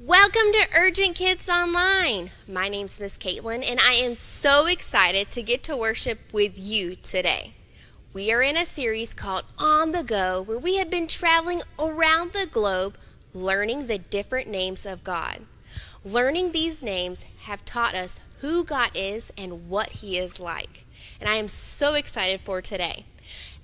Welcome to Urgent Kids Online. My name's Miss Caitlin, and I am so excited to get to worship with you today. We are in a series called On the Go, where we have been traveling around the globe learning the different names of God. Learning these names have taught us who God is and what He is like. And I am so excited for today.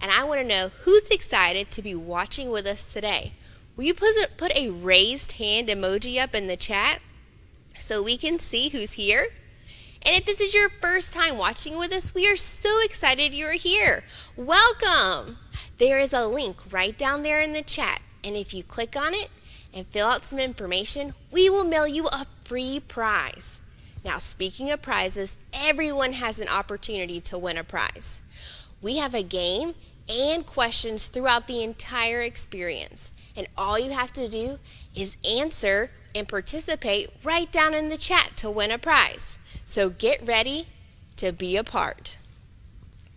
And I want to know who's excited to be watching with us today. Will you put a raised hand emoji up in the chat so we can see who's here? And if this is your first time watching with us, we are so excited you're here. Welcome! There is a link right down there in the chat. And if you click on it and fill out some information, we will mail you a free prize. Now, speaking of prizes, everyone has an opportunity to win a prize. We have a game and questions throughout the entire experience. And all you have to do is answer and participate right down in the chat to win a prize. So get ready to be a part.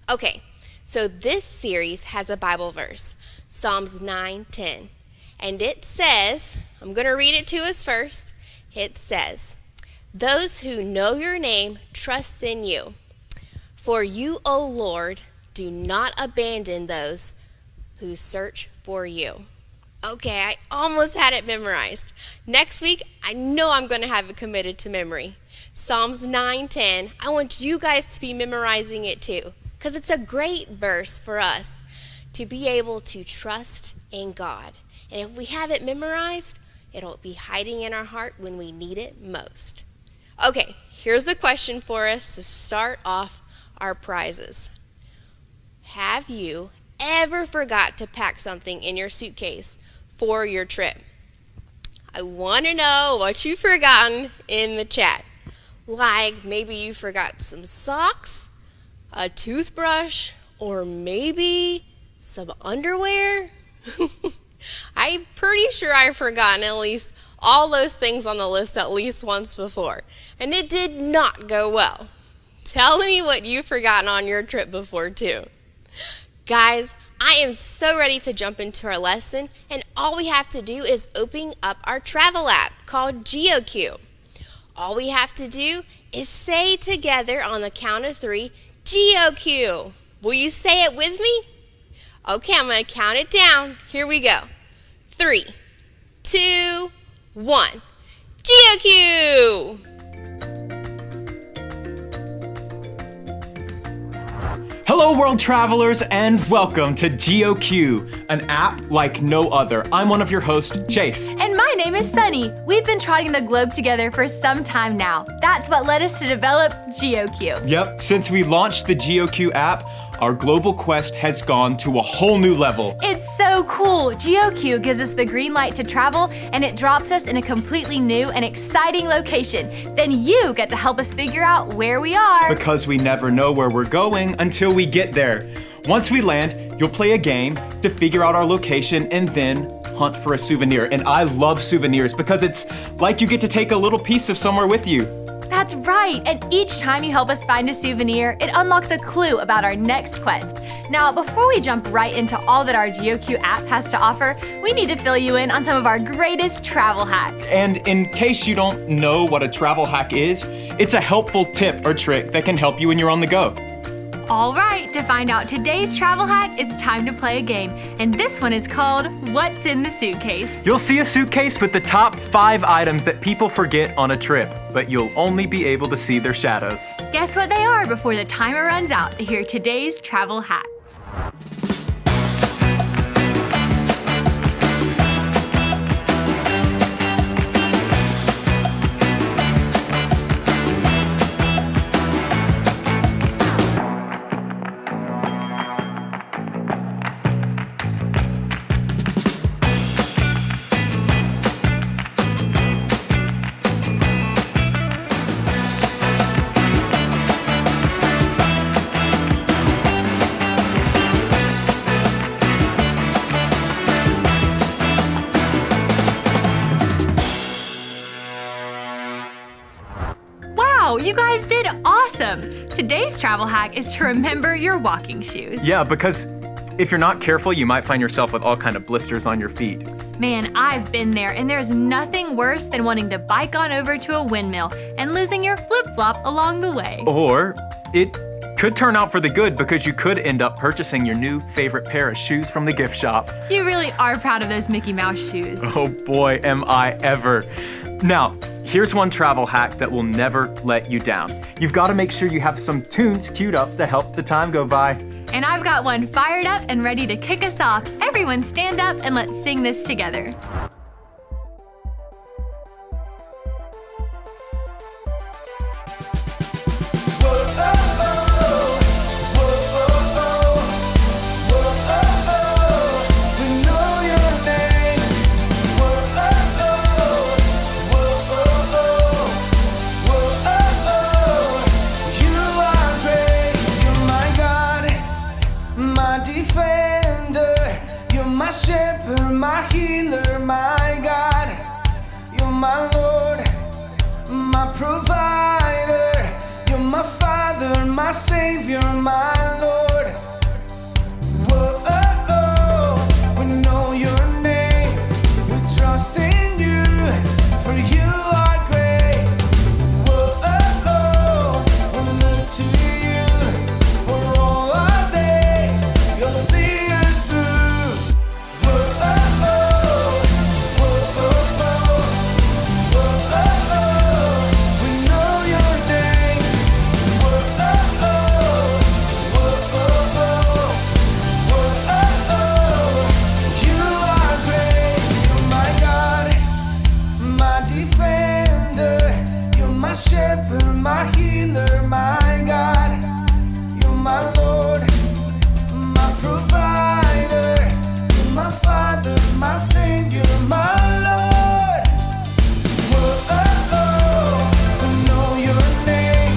Okay, so this series has a Bible verse, Psalms 9:10. And it says, I'm going to read it to us first. It says, "Those who know your name trust in you. For you, O Lord, do not abandon those who search for you." Okay, I almost had it memorized. Next week, I know I'm going to have it committed to memory. Psalms 9:10, I want you guys to be memorizing it too, because it's a great verse for us to be able to trust in God. And if we have it memorized, it'll be hiding in our heart when we need it most. Okay, here's the question for us to start off our prizes. Have you ever forgot to pack something in your suitcase for your trip? I want to know what you've forgotten in the chat. Like maybe you forgot some socks, a toothbrush, or maybe some underwear. I'm pretty sure I've forgotten at least all those things on the list at least once before, and it did not go well. Tell me what you've forgotten on your trip before too. Guys, I am so ready to jump into our lesson, and all we have to do is open up our travel app called GeoQ. All we have to do is say together on the count of 3, GeoQ. Will you say it with me? Okay, I'm going to count it down. Here we go. 3, 2, 1. GeoQ! Hello, world travelers, and welcome to GeoQ, an app like no other. I'm one of your hosts, Chase. And my name is Sunny. We've been trotting the globe together for some time now. That's what led us to develop GeoQ. Yep, since we launched the GeoQ app, our global quest has gone to a whole new level. It's so cool. GeoQ gives us the green light to travel, and it drops us in a completely new and exciting location. Then you get to help us figure out where we are. Because we never know where we're going until we get there. Once we land, you'll play a game to figure out our location and then hunt for a souvenir. And I love souvenirs because it's like you get to take a little piece of somewhere with you. That's right, and each time you help us find a souvenir, it unlocks a clue about our next quest. Now, before we jump right into all that our GeoQ app has to offer, we need to fill you in on some of our greatest travel hacks. And in case you don't know what a travel hack is, it's a helpful tip or trick that can help you when you're on the go. All right, to find out today's travel hack, it's time to play a game. And this one is called What's in the Suitcase? You'll see a suitcase with the top 5 items that people forget on a trip, but you'll only be able to see their shadows. Guess what they are before the timer runs out to hear today's travel hack. Wow, you guys did awesome! Today's travel hack is to remember your walking shoes. Yeah, because if you're not careful, you might find yourself with all kind of blisters on your feet. Man, I've been there, and there's nothing worse than wanting to bike on over to a windmill and losing your flip-flop along the way. Or it could turn out for the good because you could end up purchasing your new favorite pair of shoes from the gift shop. You really are proud of those Mickey Mouse shoes. Oh boy, am I ever. Now, here's one travel hack that will never let you down. You've got to make sure you have some tunes queued up to help the time go by. And I've got one fired up and ready to kick us off. Everyone stand up and let's sing this together. My shepherd, my healer, my God. You're my Lord, my provider. You're my Father, my Savior, my Lord. Whoa, we know your name. We trust in you, for you are great. Whoa, we look to you for all our days. You'll see us through. Shepherd, my healer, my God. You're my Lord, my provider. You're my Father, my Savior, my Lord. Whoa, we know your name.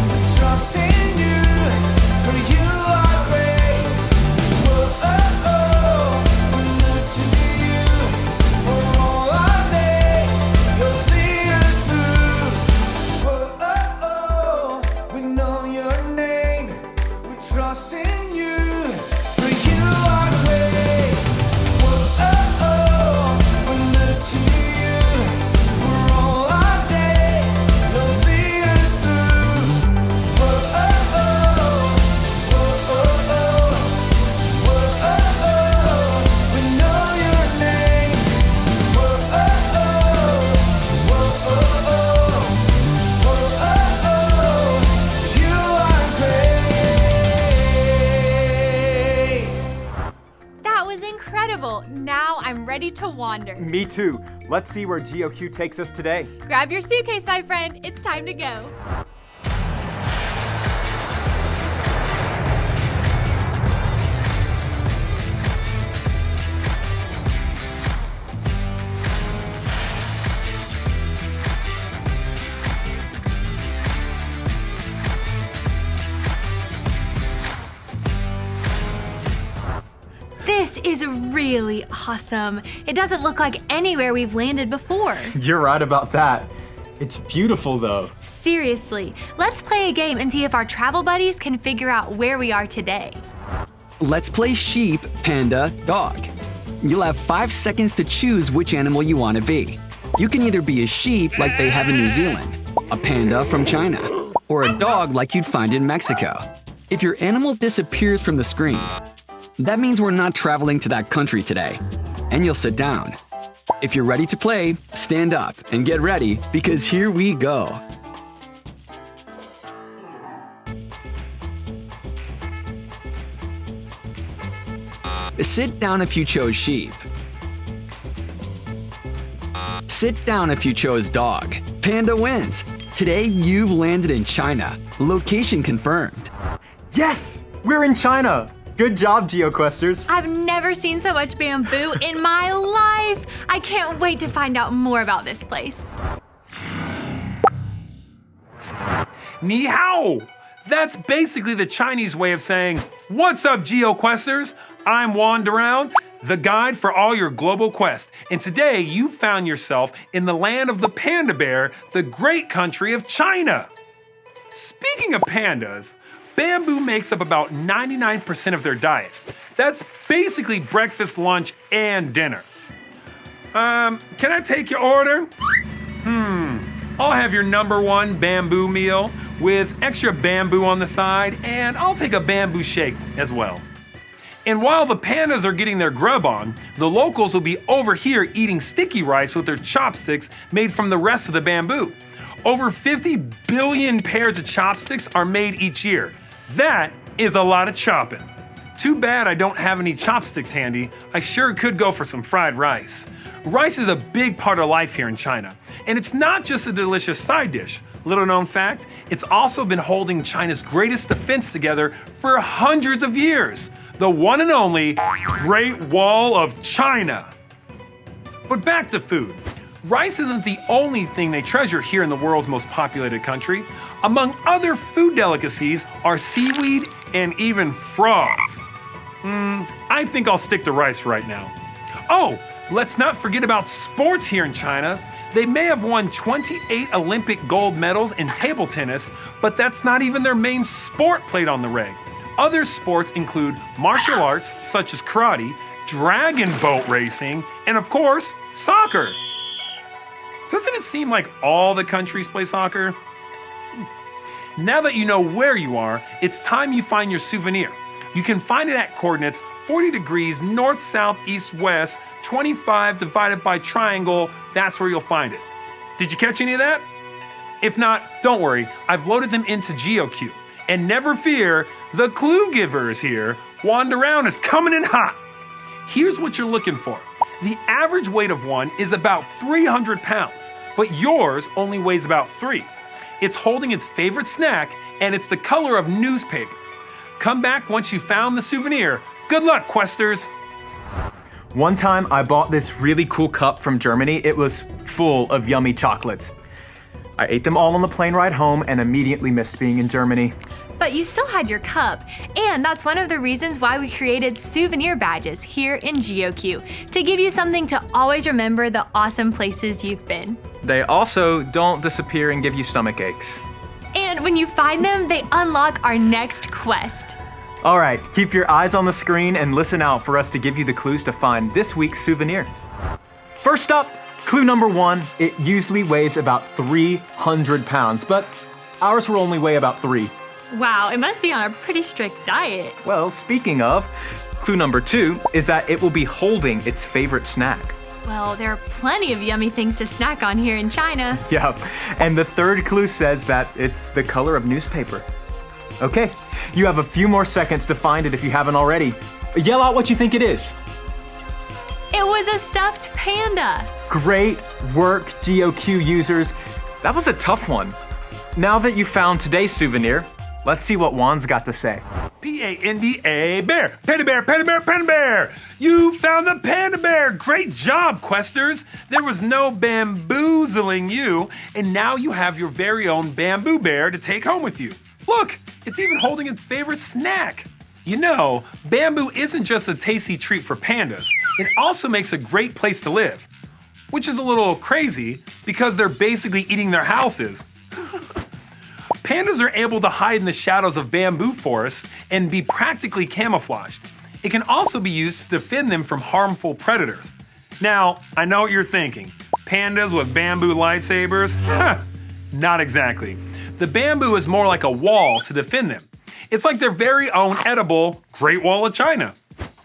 We trust in you, for you are great. Whoa, we look to you for all our days. You'll see us through. We know your name, we trust in you, for you are great. We look to you for all our days. You'll see us through. We know your name. You are great. That was incredible. Now I'm ready to wander. Me too. Let's see where GeoQ takes us today. Grab your suitcase, my friend. It's time to go. This is really awesome. It doesn't look like anywhere we've landed before. You're right about that. It's beautiful though. Seriously, let's play a game and see if our travel buddies can figure out where we are today. Let's play sheep, panda, dog. You'll have 5 seconds to choose which animal you want to be. You can either be a sheep like they have in New Zealand, a panda from China, or a dog like you'd find in Mexico. If your animal disappears from the screen, that means we're not traveling to that country today, and you'll sit down. If you're ready to play, stand up and get ready because here we go. Sit down if you chose sheep. Sit down if you chose dog. Panda wins. Today you've landed in China. Location confirmed. Yes, we're in China. Good job, GeoQuesters. I've never seen so much bamboo in my life. I can't wait to find out more about this place. Ni hao! That's basically the Chinese way of saying, "What's up, GeoQuesters? I'm Wandaround, the guide for all your global quest. And today you found yourself in the land of the panda bear, the great country of China." Speaking of pandas, bamboo makes up about 99% of their diet. That's basically breakfast, lunch, and dinner. Can I take your order? I'll have your #1 bamboo meal with extra bamboo on the side, and I'll take a bamboo shake as well. And while the pandas are getting their grub on, the locals will be over here eating sticky rice with their chopsticks made from the rest of the bamboo. Over 50 billion pairs of chopsticks are made each year. That is a lot of chopping. Too bad I don't have any chopsticks handy. I sure could go for some fried rice. Rice is a big part of life here in China, and it's not just a delicious side dish. Little known fact, it's also been holding China's greatest defense together for hundreds of years. The one and only Great Wall of China. But back to food. Rice isn't the only thing they treasure here in the world's most populated country. Among other food delicacies are seaweed and even frogs. I think I'll stick to rice right now. Oh, let's not forget about sports here in China. They may have won 28 Olympic gold medals in table tennis, but that's not even their main sport played on the reg. Other sports include martial arts such as karate, dragon boat racing, and of course, soccer. Doesn't it seem like all the countries play soccer? Now that you know where you are, it's time you find your souvenir. You can find it at coordinates 40 degrees north, south, east, west, 25 divided by triangle. That's where you'll find it. Did you catch any of that? If not, don't worry. I've loaded them into GeoQ. And never fear, the clue giver is here. Wander around is coming in hot. Here's what you're looking for. The average weight of one is about 300 pounds, but yours only weighs about 3. It's holding its favorite snack, and it's the color of newspaper. Come back once you found the souvenir. Good luck, questers. One time I bought this really cool cup from Germany. It was full of yummy chocolates. I ate them all on the plane ride home and immediately missed being in Germany. But you still had your cup, and that's one of the reasons why we created souvenir badges here in GeoQ, to give you something to always remember the awesome places you've been. They also don't disappear and give you stomach aches. And when you find them, they unlock our next quest. All right, keep your eyes on the screen and listen out for us to give you the clues to find this week's souvenir. First up, clue number 1, it usually weighs about 300 pounds, but ours will only weigh about 3. Wow, it must be on a pretty strict diet. Well, speaking of, clue number 2 is that it will be holding its favorite snack. Well, there are plenty of yummy things to snack on here in China. Yep, and the third clue says that it's the color of newspaper. Okay, you have a few more seconds to find it if you haven't already. Yell out what you think it is. It was a stuffed panda. Great work, GeoQ users. That was a tough one. Now that you found today's souvenir, let's see what Juan's got to say. P-A-N-D-A, bear. Panda bear, panda bear, panda bear. You found the panda bear. Great job, questers. There was no bamboozling you, and now you have your very own bamboo bear to take home with you. Look, it's even holding its favorite snack. You know, bamboo isn't just a tasty treat for pandas. It also makes a great place to live, which is a little crazy because they're basically eating their houses. Pandas are able to hide in the shadows of bamboo forests and be practically camouflaged. It can also be used to defend them from harmful predators. Now, I know what you're thinking. Pandas with bamboo lightsabers? Not exactly. The bamboo is more like a wall to defend them. It's like their very own edible Great Wall of China.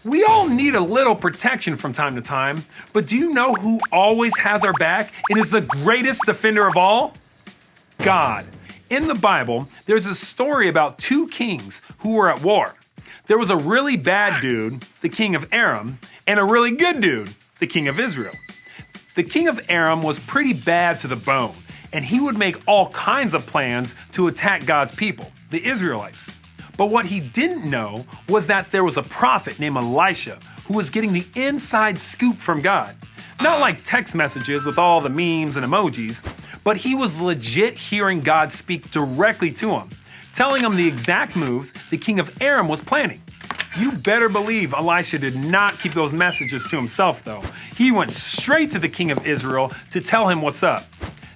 We all need a little protection from time to time, but do you know who always has our back and is the greatest defender of all? God. In the Bible, there's a story about 2 kings who were at war. There was a really bad dude, the king of Aram, and a really good dude, the king of Israel. The king of Aram was pretty bad to the bone, and he would make all kinds of plans to attack God's people, the Israelites. But what he didn't know was that there was a prophet named Elisha who was getting the inside scoop from God. Not like text messages with all the memes and emojis, but he was legit hearing God speak directly to him, telling him the exact moves the king of Aram was planning. You better believe Elisha did not keep those messages to himself though. He went straight to the king of Israel to tell him what's up.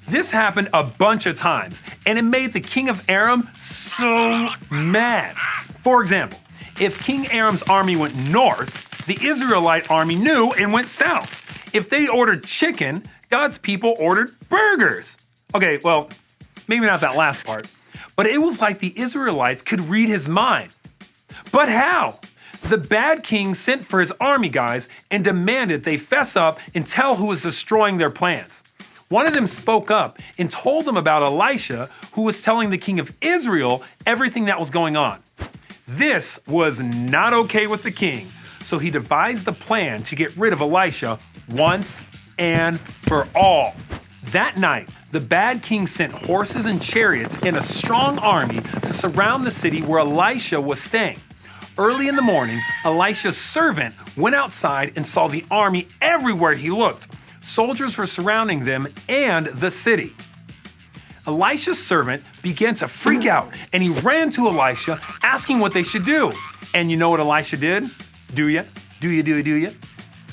This happened a bunch of times, and it made the king of Aram so mad. For example, if King Aram's army went north, the Israelite army knew and went south. If they ordered chicken, God's people ordered burgers. Okay, well, maybe not that last part, but it was like the Israelites could read his mind. But how? The bad king sent for his army guys and demanded they fess up and tell who was destroying their plans. One of them spoke up and told them about Elisha, who was telling the king of Israel everything that was going on. This was not okay with the king, so he devised a plan to get rid of Elisha once and for all. That night, the bad king sent horses and chariots and a strong army to surround the city where Elisha was staying. Early in the morning, Elisha's servant went outside and saw the army everywhere he looked. Soldiers were surrounding them and the city. Elisha's servant began to freak out, and he ran to Elisha asking what they should do. And you know what Elisha did? Do you?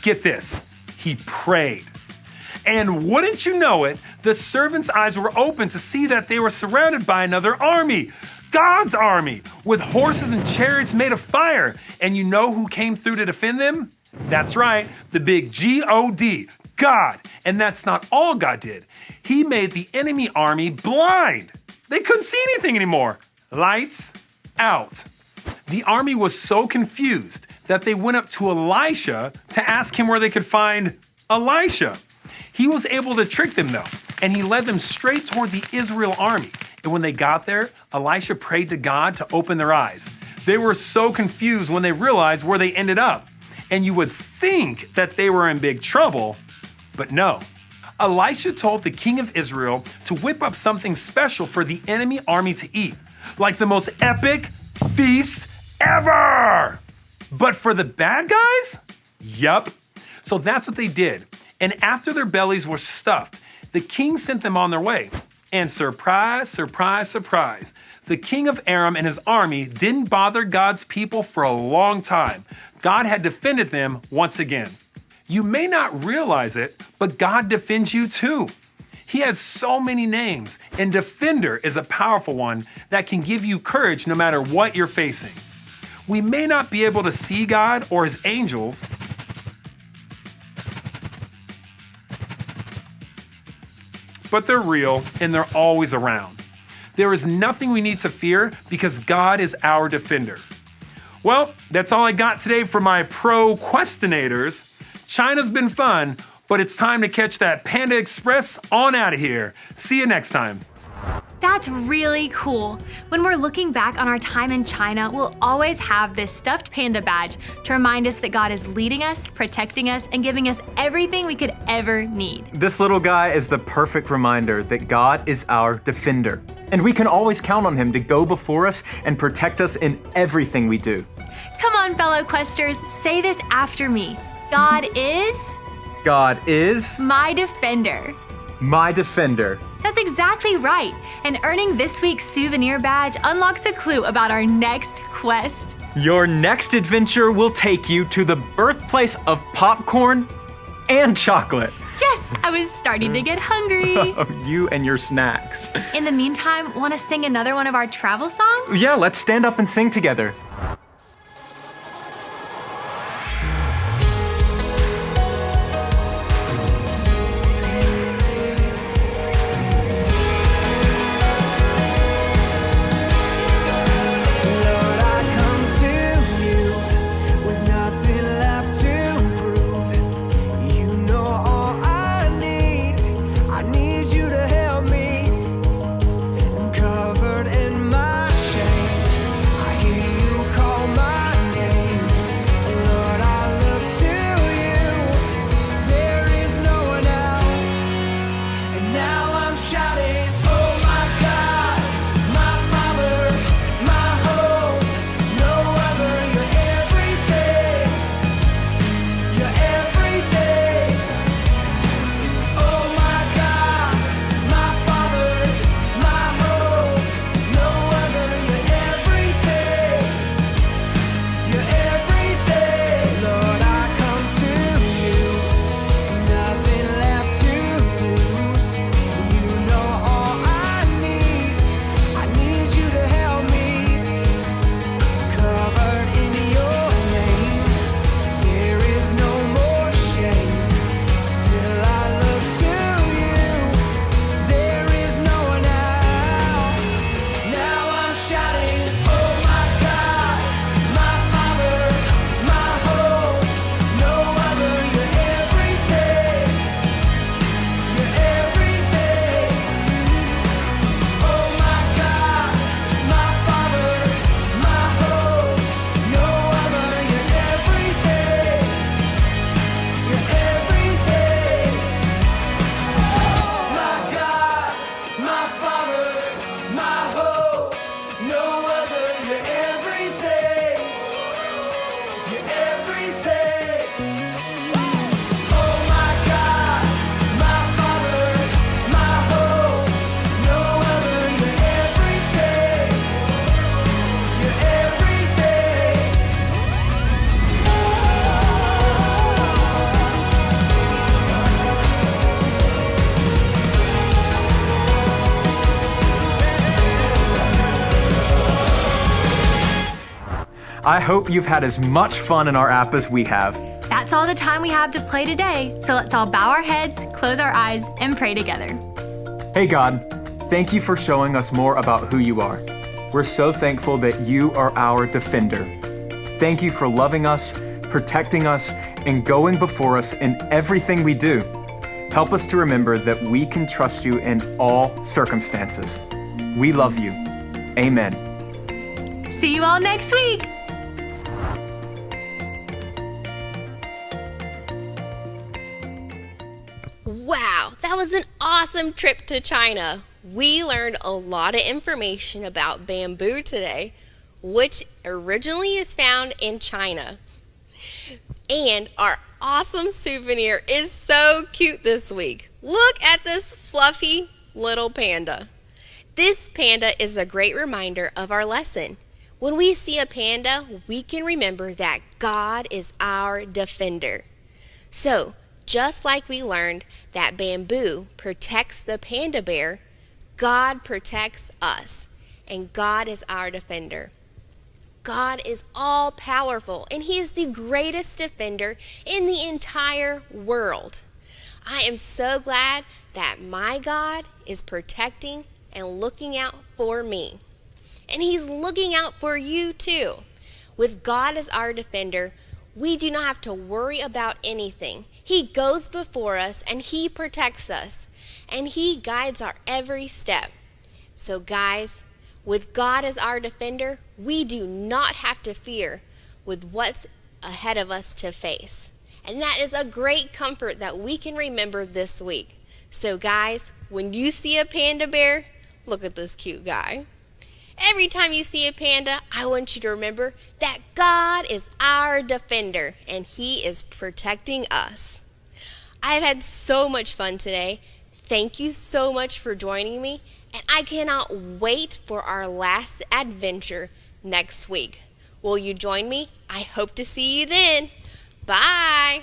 Get this. He prayed. And wouldn't you know it, the servant's eyes were open to see that they were surrounded by another army. God's army, with horses and chariots made of fire. And you know who came through to defend them? That's right, the big G-O-D, God. And that's not all God did. He made the enemy army blind. They couldn't see anything anymore. Lights out. The army was so confused that they went up to Elisha to ask him where they could find Elisha. He was able to trick them though, and he led them straight toward the Israel army. And when they got there, Elisha prayed to God to open their eyes. They were so confused when they realized where they ended up. And you would think that they were in big trouble, but no. Elisha told the king of Israel to whip up something special for the enemy army to eat, like the most epic feast ever. But for the bad guys? Yup. So that's what they did. And after their bellies were stuffed, the king sent them on their way. And surprise, surprise, surprise, the king of Aram and his army didn't bother God's people for a long time. God had defended them once again. You may not realize it, but God defends you too. He has so many names, and Defender is a powerful one that can give you courage no matter what you're facing. We may not be able to see God or his angels, but they're real and they're always around. There is nothing we need to fear because God is our defender. Well, that's all I got today for my pro-questionators. China's been fun, but it's time to catch that Panda Express on out of here. See you next time. That's really cool. When we're looking back on our time in China, we'll always have this stuffed panda badge to remind us that God is leading us, protecting us, and giving us everything we could ever need. This little guy is the perfect reminder that God is our defender, and we can always count on him to go before us and protect us in everything we do. Come on, fellow questers, say this after me. God is my defender. That's exactly right. And earning this week's souvenir badge unlocks a clue about our next quest. Your next adventure will take you to the birthplace of popcorn and chocolate. Yes, I was starting to get hungry. You and your snacks. In the meantime, want to sing another one of our travel songs? Yeah, let's stand up and sing together. I hope you've had as much fun in our app as we have. That's all the time we have to play today, so let's all bow our heads, close our eyes, and pray together. Hey God, thank you for showing us more about who you are. We're so thankful that you are our defender. Thank you for loving us, protecting us, and going before us in everything we do. Help us to remember that we can trust you in all circumstances. We love you. Amen. See you all next week. Wow, that was an awesome trip to China. We learned a lot of information about bamboo today, which originally is found in China. And our awesome souvenir is so cute this week. Look at this fluffy little panda. This panda is a great reminder of our lesson. When we see a panda, we can remember that God is our defender. So, just like we learned that bamboo protects the panda bear, God protects us, and God is our defender. God is all powerful, and He is the greatest defender in the entire world. I am so glad that my God is protecting and looking out for me. And He's looking out for you too. With God as our defender, we do not have to worry about anything. He goes before us and He protects us, and He guides our every step. So guys, with God as our defender, we do not have to fear with what's ahead of us to face. And that is a great comfort that we can remember this week. So guys, when you see a panda bear, look at this cute guy. Every time you see a panda, I want you to remember that God is our defender and He is protecting us. I've had so much fun today. Thank you so much for joining me, and I cannot wait for our last adventure next week. Will you join me? I hope to see you then. Bye.